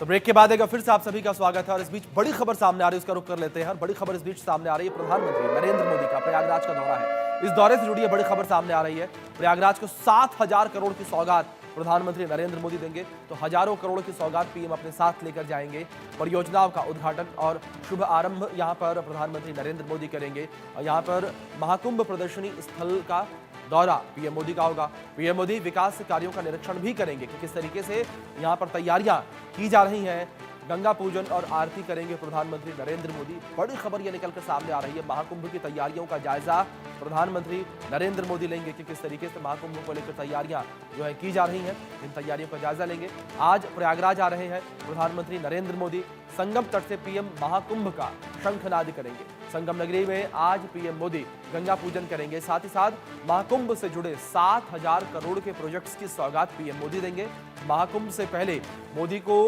तो ब्रेक के बाद एक फिर से आप सभी का स्वागत है और इस बीच बड़ी खबर सामने आ रही है, उसका रुख कर लेते हैं। बड़ी खबर इस बीच सामने आ रही है, प्रधानमंत्री नरेंद्र मोदी का प्रयागराज का दौरा है। इस दौरे से जुड़ी बड़ी खबर सामने आ रही है। प्रयागराज को 7,000 करोड़ की सौगात प्रधानमंत्री नरेंद्र मोदी देंगे, तो हजारों करोड़ की सौगात पीएम अपने साथ लेकर जाएंगे। परियोजनाओं का उद्घाटन और शुभ आरंभ यहां पर प्रधानमंत्री नरेंद्र मोदी करेंगे और यहां पर महाकुंभ प्रदर्शनी स्थल का दौरा पीएम मोदी का होगा। पीएम मोदी विकास कार्यों का निरीक्षण भी करेंगे कि किस तरीके से यहां पर तैयारियां की जा रही हैं। गंगा पूजन और आरती करेंगे प्रधानमंत्री नरेंद्र मोदी। बड़ी खबर यह निकलकर सामने आ रही है, महाकुंभ की तैयारियों का जायजा प्रधानमंत्री नरेंद्र मोदी लेंगे कि किस तरीके से महाकुंभ को लेकर तैयारियां जो है की जा रही हैं। इन तैयारियों का जायजा लेंगे। आज प्रयागराज आ रहे हैं प्रधानमंत्री नरेंद्र मोदी। संगम तट से पीएम महाकुंभ का शंखनाद करेंगे। संगम नगरी में आज पीएम मोदी गंगा पूजन करेंगे। साथ ही साथ महाकुंभ से जुड़े 7,000 करोड़ के प्रोजेक्ट्स की सौगात पीएम मोदी देंगे। महाकुंभ से पहले मोदी को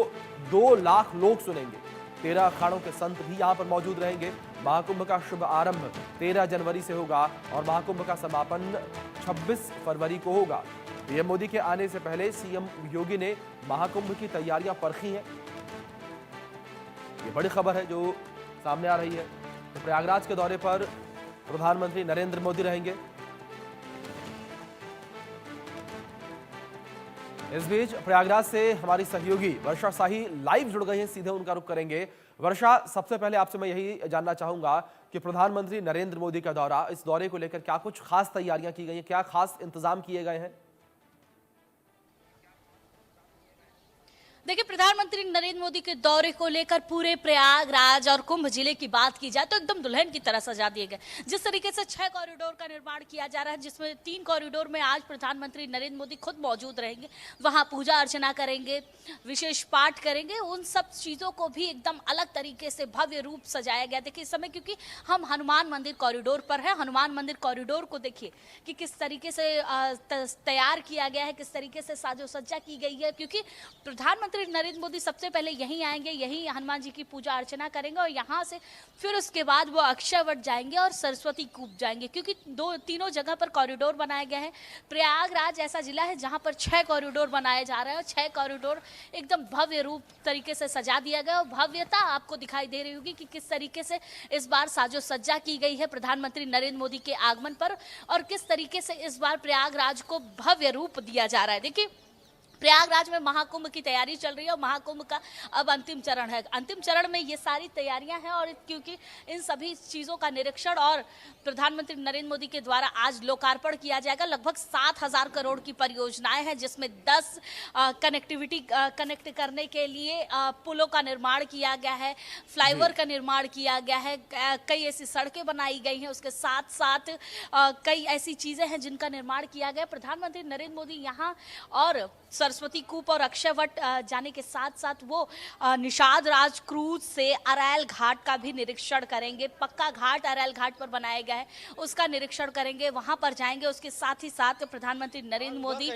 2 लाख लोग सुनेंगे। 13 अखाड़ों के संत भी यहां पर मौजूद रहेंगे। महाकुंभ का शुभ आरंभ 13 जनवरी से होगा और महाकुंभ का समापन 26 फरवरी को होगा। पीएम मोदी के आने से पहले सीएम योगी ने महाकुंभ की तैयारियां परखी हैं। ये बड़ी खबर है जो सामने आ रही है। तो प्रयागराज के दौरे पर प्रधानमंत्री नरेंद्र मोदी रहेंगे। इस बीच प्रयागराज से हमारी सहयोगी वर्षा शाही लाइव जुड़ गई हैं, सीधे उनका रुख करेंगे। वर्षा, सबसे पहले आपसे मैं यही जानना चाहूंगा कि प्रधानमंत्री नरेंद्र मोदी का दौरा, इस दौरे को लेकर क्या कुछ खास तैयारियां की गई हैं, क्या खास इंतजाम किए गए हैं? देखिए, प्रधानमंत्री नरेंद्र मोदी के दौरे को लेकर पूरे प्रयागराज और कुंभ जिले की बात की जाए तो एकदम दुल्हन की तरह सजा दिए गए। जिस तरीके से 6 कॉरिडोर का निर्माण किया जा रहा है, जिसमें 3 कॉरिडोर में आज प्रधानमंत्री नरेंद्र मोदी खुद मौजूद रहेंगे, वहां पूजा अर्चना करेंगे, विशेष पाठ करेंगे, उन सब चीज़ों को भी एकदम अलग तरीके से भव्य रूप सजाया गया। देखिए, इस समय क्योंकि हम हनुमान मंदिर कॉरिडोर पर है, हनुमान मंदिर कॉरिडोर को देखिए कि किस तरीके से तैयार किया गया है, किस तरीके से साजो सज्जा की गई है। क्योंकि प्रधानमंत्री नरेंद्र मोदी सबसे पहले यहीं आएंगे, यहीं हनुमान जी की पूजा अर्चना करेंगे और यहाँ से फिर उसके बाद वो अक्षयवट जाएंगे और सरस्वती कूप जाएंगे। क्योंकि तीनों जगह पर कॉरिडोर बनाए गए हैं। प्रयागराज ऐसा जिला है जहाँ पर 6 कॉरिडोर बनाए जा रहे हैं और 6 कॉरिडोर एकदम भव्य रूप तरीके से सजा दिया गया और भव्यता आपको दिखाई दे रही होगी कि किस तरीके से इस बार साजो सज्जा की गई है प्रधानमंत्री नरेंद्र मोदी के आगमन पर और किस तरीके से इस बार प्रयागराज को भव्य रूप दिया जा रहा है। देखिए, प्रयागराज में महाकुंभ की तैयारी चल रही है और महाकुंभ का अब अंतिम चरण है। अंतिम चरण में ये सारी तैयारियां हैं और क्योंकि इन सभी चीज़ों का निरीक्षण और प्रधानमंत्री नरेंद्र मोदी के द्वारा आज लोकार्पण किया जाएगा। लगभग 7,000 करोड़ की परियोजनाएं हैं, जिसमें 10 कनेक्ट करने के लिए पुलों का निर्माण किया गया है, फ्लाईओवर का निर्माण किया गया है, कई ऐसी सड़कें बनाई गई हैं, उसके साथ साथ कई ऐसी चीज़ें हैं जिनका निर्माण किया गया। प्रधानमंत्री नरेंद्र मोदी यहाँ और सरस्वती कूप और अक्षयवट जाने के साथ साथ वो निषाद राज क्रूज से अरैल घाट का भी निरीक्षण करेंगे। पक्का घाट अरैल घाट पर बनाया गया है, उसका निरीक्षण करेंगे, वहां पर जाएंगे। उसके साथ ही साथ प्रधानमंत्री नरेंद्र मोदी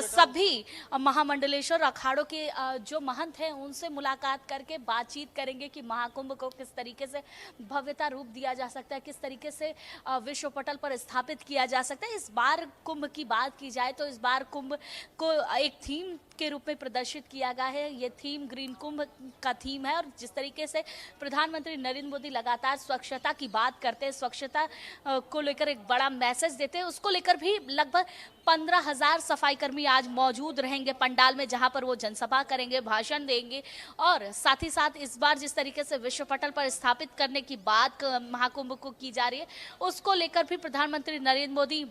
सभी महामंडलेश्वर अखाड़ों के जो महंत हैं उनसे मुलाकात करके बातचीत करेंगे कि महाकुंभ को किस तरीके से भव्यता रूप दिया जा सकता है, किस तरीके से विश्व पटल पर स्थापित किया जा सकता है। इस बार कुंभ की बात की जाए तो इस बार कुंभ को एक थीम के रूप में प्रदर्शित किया गया है। ये थीम ग्रीन कुंभ का थीम है और जिस तरीके से प्रधानमंत्री नरेंद्र मोदी लगातार स्वच्छता की बात करते हैं, स्वच्छता को लेकर एक बड़ा मैसेज देते हैं, उसको लेकर भी लगभग 15,000 सफाई कर्मी आज मौजूद रहेंगे पंडाल में, जहां पर वो जनसभा करेंगे, भाषण देंगे। और साथ ही साथ इस बार जिस तरीके से विश्व पटल पर स्थापित करने की बात महाकुंभ को की जा रही है, उसको लेकर भी प्रधानमंत्री नरेंद्र मोदी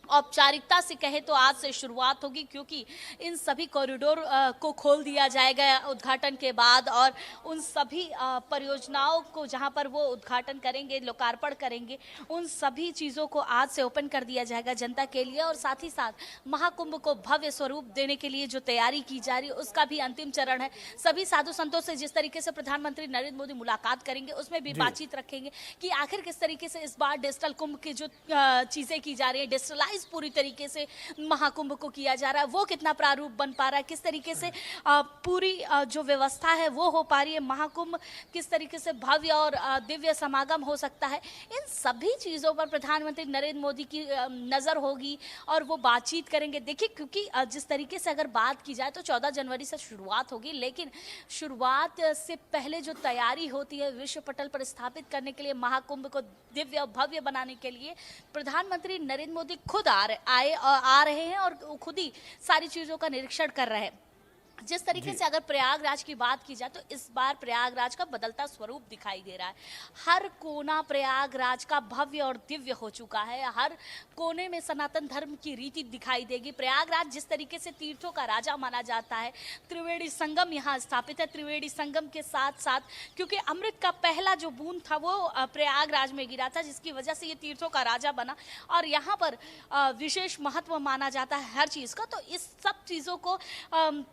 औपचारिकता से कहे तो आज से शुरुआत होगी, क्योंकि इन सभी कॉरिडोर को खोल दिया जाएगा उद्घाटन के बाद और उन सभी परियोजनाओं को जहां पर वो उद्घाटन करेंगे, लोकार्पण करेंगे, उन सभी चीज़ों को आज से ओपन कर दिया जाएगा जनता के लिए। और साथ ही साथ महाकुंभ को भव्य स्वरूप देने के लिए जो तैयारी की जा रही है उसका भी अंतिम चरण है। सभी साधु संतों से जिस तरीके से प्रधानमंत्री नरेंद्र मोदी मुलाकात करेंगे उसमें भी बातचीत रखेंगे कि आखिर किस तरीके से इस बार डिजिटल कुंभ की जो चीज़ें की जा रही है, डिजिटलाइज डिजिटलाइज पूरी तरीके से महाकुंभ को किया जा रहा है, वो कितना प्रारूप बन पा रहा है, किस तरीके से पूरी जो व्यवस्था है वो हो पा रही है, महाकुंभ किस तरीके से भव्य और दिव्य समागम हो सकता है, इन सभी चीज़ों पर प्रधानमंत्री नरेंद्र मोदी की नज़र होगी और वो बातचीत करेंगे। देखिए, क्योंकि जिस तरीके से अगर बात की जाए तो 14 जनवरी से शुरुआत होगी, लेकिन शुरुआत से पहले जो तैयारी होती है विश्व पटल पर स्थापित करने के लिए, महाकुंभ को दिव्य और भव्य बनाने के लिए प्रधानमंत्री नरेंद्र मोदी खुद आ रहे हैं और खुद ही सारी चीज़ों का निरीक्षण कर रहे हैं। जिस तरीके से अगर प्रयागराज की बात की जाए तो इस बार प्रयागराज का बदलता स्वरूप दिखाई दे रहा है। हर कोना प्रयागराज का भव्य और दिव्य हो चुका है, हर कोने में सनातन धर्म की रीति दिखाई देगी। प्रयागराज जिस तरीके से तीर्थों का राजा माना जाता है, त्रिवेणी संगम यहाँ स्थापित है। त्रिवेणी संगम के साथ साथ क्योंकि अमृत का पहला जो बूंद था वो प्रयागराज में गिरा था, जिसकी वजह से ये तीर्थों का राजा बना और यहाँ पर विशेष महत्व माना जाता है हर चीज़ का। तो इस सब चीज़ों को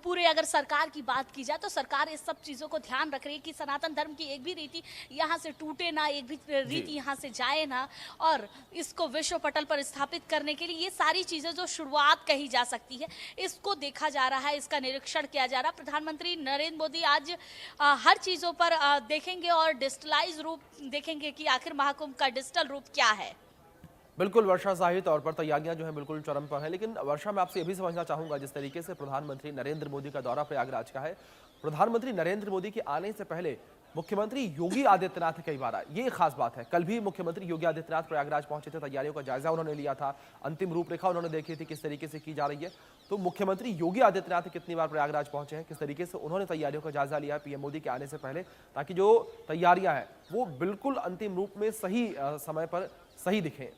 पूरे अगर सरकार की बात की जाए तो सरकार इस सब चीज़ों को ध्यान रख रही है कि सनातन धर्म की एक भी रीति यहाँ से टूटे ना, एक भी रीति यहाँ से जाए ना, और इसको विश्व पटल पर स्थापित करने के लिए ये सारी चीज़ें जो शुरुआत कही जा सकती है, इसको देखा जा रहा है, इसका निरीक्षण किया जा रहा है। प्रधानमंत्री नरेंद्र मोदी आज हर चीज़ों पर देखेंगे और डिजिटलाइज रूप देखेंगे कि आखिर महाकुंभ का डिजिटल रूप क्या है। बिल्कुल वर्षा, जाहिर तौर पर तैयारियां जो है बिल्कुल चरम पर है, लेकिन वर्षा मैं आपसे ये भी समझना चाहूंगा, जिस तरीके से प्रधानमंत्री नरेंद्र मोदी का दौरा प्रयागराज का है, प्रधानमंत्री नरेंद्र मोदी के आने से पहले मुख्यमंत्री योगी आदित्यनाथ कई बार आए, ये खास बात है। कल भी मुख्यमंत्री योगी आदित्यनाथ प्रयागराज पहुंचे थे, तैयारियों का जायजा उन्होंने लिया था, अंतिम रूपरेखा उन्होंने देखी थी किस तरीके से की जा रही है। तो मुख्यमंत्री योगी आदित्यनाथ कितनी बार प्रयागराज पहुंचे हैं, किस तरीके से उन्होंने तैयारियों का जायजा लिया है पीएम मोदी के आने से पहले, ताकि जो तैयारियां हैं वो बिल्कुल अंतिम रूप में सही समय पर सही दिखें।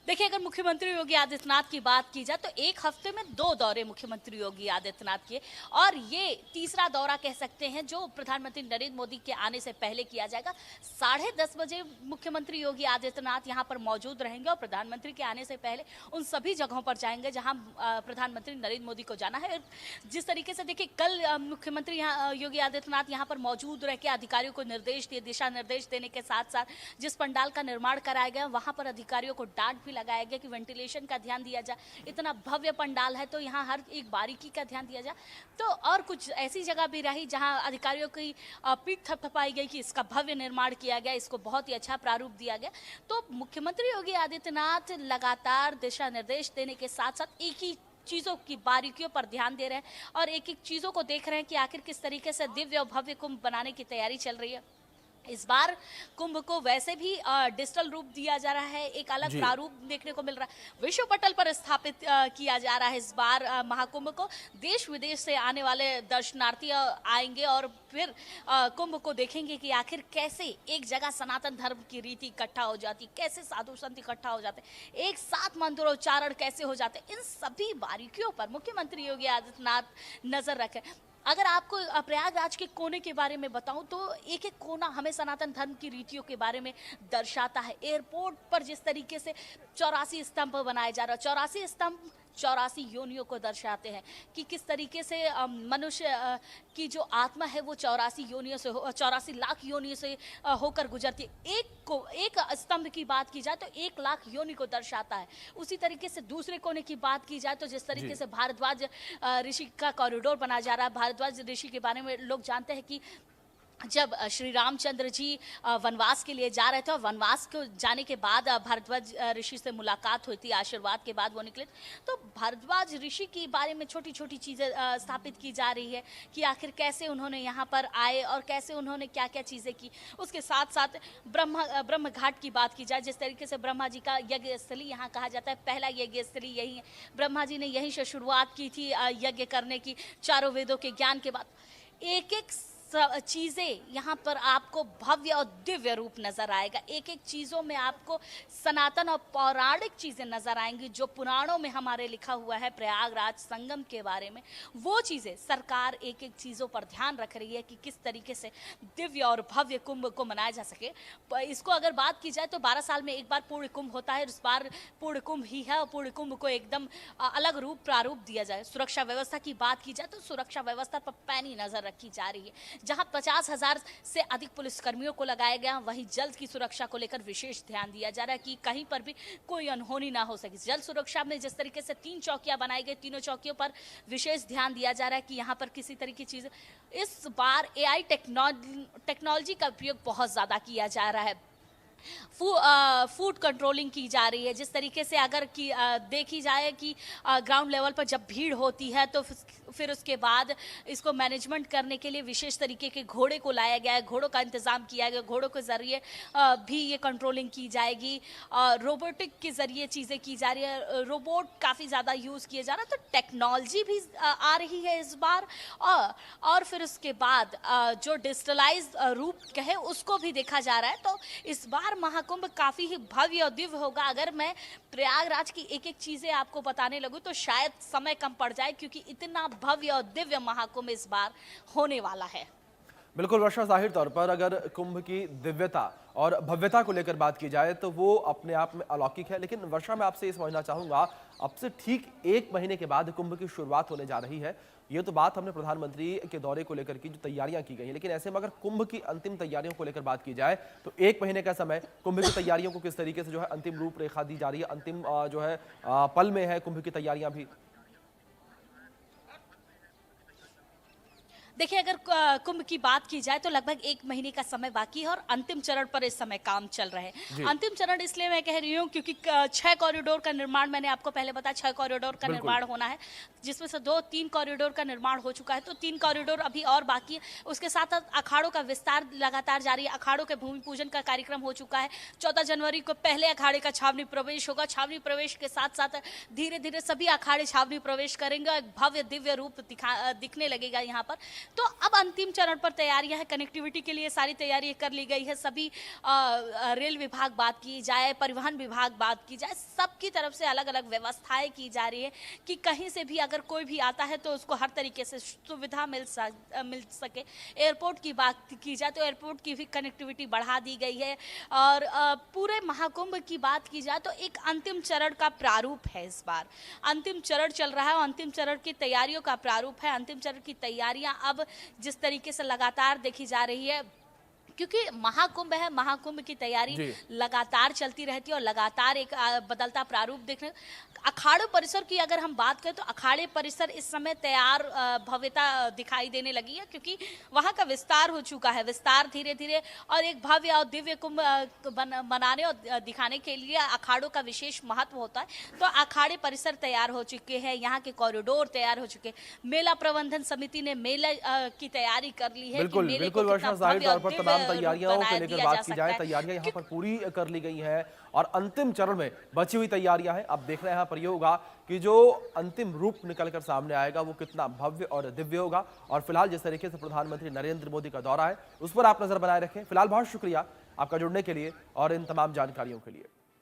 देखिए, अगर मुख्यमंत्री योगी आदित्यनाथ की बात की जाए तो एक हफ्ते में 2 दौरे मुख्यमंत्री योगी आदित्यनाथ के, और ये तीसरा दौरा कह सकते हैं जो प्रधानमंत्री नरेंद्र मोदी के आने से पहले किया जाएगा। 10:30 बजे मुख्यमंत्री योगी आदित्यनाथ यहाँ पर मौजूद रहेंगे और प्रधानमंत्री के आने से पहले उन सभी जगहों पर जाएंगे जहाँ प्रधानमंत्री नरेंद्र मोदी को जाना है। जिस तरीके से देखिए, कल मुख्यमंत्री योगी आदित्यनाथ यहाँ पर मौजूद रह के अधिकारियों को निर्देश दिए, दिशा निर्देश देने के साथ साथ जिस पंडाल का निर्माण कराया गया वहाँ पर अधिकारियों को डांट भी लगाया गया कि वेंटिलेशन का ध्यान दिया जाए, इतना भव्य पंडाल है तो यहाँ हर एक बारीकी का ध्यान दिया जाए। तो और कुछ ऐसी जगह भी रही जहाँ अधिकारियों की पीठ थपथपाई गई कि इसका भव्य निर्माण किया गया, इसको बहुत ही अच्छा प्रारूप दिया गया। तो मुख्यमंत्री योगी आदित्यनाथ लगातार दिशा निर्देश देने के साथ साथ एक ही चीज़ों की बारीकियों पर ध्यान दे रहे हैं और एक एक चीज़ों को देख रहे हैं कि आखिर किस तरीके से दिव्य और भव्य कुंभ बनाने की तैयारी चल रही है। इस बार कुंभ को वैसे भी डिजिटल रूप दिया जा रहा है, एक अलग प्रारूप देखने को मिल रहा है, विश्व पटल पर स्थापित किया जा रहा है। इस बार महाकुंभ को देश विदेश से आने वाले दर्शनार्थी आएंगे और फिर कुंभ को देखेंगे कि आखिर कैसे एक जगह सनातन धर्म की रीति इकट्ठा हो जाती, कैसे साधु संत इकट्ठा हो जाते, एक साथ मंत्रोच्चारण कैसे हो जाते, इन सभी बारीकियों पर मुख्यमंत्री योगी आदित्यनाथ नजर रखें। अगर आपको प्रयागराज के कोने के बारे में बताऊं तो एक एक कोना हमें सनातन धर्म की रीतियों के बारे में दर्शाता है। एयरपोर्ट पर जिस तरीके से 84 स्तंभ बनाए जा रहा है, 84 स्तंभ 84 योनियों को दर्शाते हैं कि किस तरीके से मनुष्य की जो आत्मा है वो 84 योनियों से 84 लाख योनियों से होकर गुजरती है। एक स्तंभ की बात की जाए तो 1 लाख योनि को दर्शाता है। उसी तरीके से दूसरे कोने की बात की जाए तो जिस तरीके से भारद्वाज ऋषि का कॉरिडोर बनाया जा रहा है, भारद्वाज ऋषि के बारे में लोग जानते हैं कि जब श्री रामचंद्र जी वनवास के लिए जा रहे थे और वनवास को जाने के बाद भारद्वाज ऋषि से मुलाकात हुई थी, आशीर्वाद के बाद वो निकले, तो भारद्वाज ऋषि के बारे में छोटी छोटी चीज़ें स्थापित की जा रही है कि आखिर कैसे उन्होंने यहाँ पर आए और कैसे उन्होंने क्या क्या चीज़ें की। उसके साथ साथ ब्रह्म घाट की बात की जाए, जिस तरीके से ब्रह्मा जी का यज्ञ स्थली यहाँ कहा जाता है, पहला यज्ञ स्थली यही है, ब्रह्मा जी ने यहीं से शुरुआत की थी यज्ञ करने की, चारों वेदों के ज्ञान के बाद। एक एक चीज़ें यहाँ पर आपको भव्य और दिव्य रूप नजर आएगा। एक एक चीज़ों में आपको सनातन और पौराणिक चीज़ें नजर आएंगी जो पुराणों में हमारे लिखा हुआ है प्रयागराज संगम के बारे में। वो चीज़ें सरकार एक एक चीज़ों पर ध्यान रख रही है कि किस तरीके से दिव्य और भव्य कुंभ को मनाया जा सके। इसको अगर बात की जाए तो 12 साल में एक बार पूर्ण कुंभ होता है, इस बार पूर्ण कुंभ ही है और पूर्ण कुंभ को एकदम अलग रूप प्रारूप दिया जाए। सुरक्षा व्यवस्था की बात की जाए तो सुरक्षा व्यवस्था पर पैनी नजर रखी जा रही है। जहां 50,000 से अधिक पुलिसकर्मियों को लगाया गया, वहीं जल की सुरक्षा को लेकर विशेष ध्यान दिया जा रहा है कि कहीं पर भी कोई अनहोनी ना हो सके। जल सुरक्षा में जिस तरीके से 3 चौकियां बनाई गई, तीनों चौकियों पर विशेष ध्यान दिया जा रहा है कि यहाँ पर किसी तरह की चीज, इस बार AI टेक्नोलॉजी का उपयोग बहुत ज्यादा किया जा रहा है। फूड कंट्रोलिंग की जा रही है। जिस तरीके से अगर की देखी जाए कि ग्राउंड लेवल पर जब भीड़ होती है तो फिर उसके बाद इसको मैनेजमेंट करने के लिए विशेष तरीके के घोड़े को लाया गया है, घोड़ों का इंतजाम किया गया, घोड़ों के जरिए भी ये कंट्रोलिंग की जाएगी। रोबोटिक के जरिए चीज़ें की जा रही है, रोबोट काफ़ी ज़्यादा यूज़ किए जा रहा है, तो टेक्नोलॉजी भी आ रही है इस बार। और फिर उसके बाद जो डिजिटलाइज रूप कहे उसको भी देखा जा रहा है। तो इस बार महाकुंभ काफी ही भव्य और दिव्य होगा। अगर मैं प्रयागराज की एक एक चीजें आपको बताने लगूं तो शायद समय कम पड़ जाए, क्योंकि इतना भव्य और दिव्य महाकुंभ इस बार होने वाला है। बिल्कुल वर्षा, जाहिर तौर पर अगर कुंभ की दिव्यता और भव्यता को लेकर बात की जाए तो वो अपने आप में अलौकिक है। लेकिन वर्षा, मैं आपसे ये समझना चाहूंगा, अब से ठीक 1 महीने के बाद कुंभ की शुरुआत होने जा रही है। ये तो बात हमने प्रधानमंत्री के दौरे को लेकर की, जो तैयारियां की गई हैं, लेकिन ऐसे में अगर कुंभ की अंतिम तैयारियों को लेकर बात की जाए तो 1 महीने का समय कुंभ की तैयारियों को किस तरीके से जो है अंतिम रूपरेखा दी जा रही है, अंतिम जो है पल में है कुंभ की तैयारियां भी। देखिए, अगर कुंभ की बात की जाए तो लगभग 1 महीने का समय बाकी है और अंतिम चरण पर इस समय काम चल रहे हैं। अंतिम चरण इसलिए मैं कह रही हूँ क्योंकि 6 कॉरिडोर का निर्माण, मैंने आपको पहले बताया 6 कॉरिडोर का निर्माण होना है, जिसमें से 2-3 कॉरिडोर का निर्माण हो चुका है, तो 3 कॉरिडोर अभी और बाकी है। उसके साथ साथ अखाड़ों का विस्तार लगातार जारी है। अखाड़ों के भूमि पूजन का कार्यक्रम हो चुका है। 14 जनवरी को पहले अखाड़े का छावनी प्रवेश होगा। छावनी प्रवेश के साथ साथ धीरे धीरे सभी अखाड़े छावनी प्रवेश करेंगे। भव्य दिव्य रूप दिखने लगेगा यहाँ पर। तो अब अंतिम चरण पर तैयारियां है। कनेक्टिविटी के लिए सारी तैयारी कर ली गई है। सभी रेल विभाग बात की जाए, परिवहन विभाग बात की जाए, सबकी तरफ से अलग अलग व्यवस्थाएं की जा रही है कि कहीं से भी अगर कोई भी आता है तो उसको हर तरीके से सुविधा मिल सके। एयरपोर्ट की बात की जाए तो एयरपोर्ट की भी कनेक्टिविटी बढ़ा दी गई है। और पूरे महाकुंभ की बात की जाए तो एक अंतिम चरण का प्रारूप है। इस बार अंतिम चरण चल रहा है और अंतिम चरण की तैयारियों का प्रारूप है। अंतिम चरण की तैयारियां अब जिस तरीके से लगातार देखी जा रही है, क्योंकि महाकुंभ है, महाकुंभ की तैयारी लगातार चलती रहती है और लगातार एक बदलता प्रारूप देखने। अखाड़े परिसर की अगर हम बात करें तो अखाड़े परिसर इस समय तैयार भव्यता दिखाई देने लगी है, क्योंकि वहाँ का विस्तार हो चुका है। विस्तार धीरे धीरे और एक भव्य और दिव्य कुंभ बनाने और दिखाने के लिए अखाड़ों का विशेष महत्व होता है। तो अखाड़े परिसर तैयार हो चुके हैं, यहाँ के कॉरिडोर तैयार हो चुके हैं। मेला प्रबंधन समिति ने मेला की तैयारी कर ली है। बिल्कुल बिल्कुल वर्षा, जाहिर तौर पर तमाम तैयारियों को लेकर बात की जाए, तैयारियां यहाँ पर पूरी कर ली गई हैं और अंतिम चरण में बची हुई तैयारियां हैं। अब देखना यहाँ पर यह होगा कि जो अंतिम रूप निकलकर सामने आएगा वो कितना भव्य और दिव्य होगा। और फिलहाल जिस तरीके से प्रधानमंत्री नरेंद्र मोदी का दौरा है उस पर आप नजर बनाए रखें। फिलहाल बहुत शुक्रिया आपका जुड़ने के लिए और इन तमाम जानकारियों के लिए।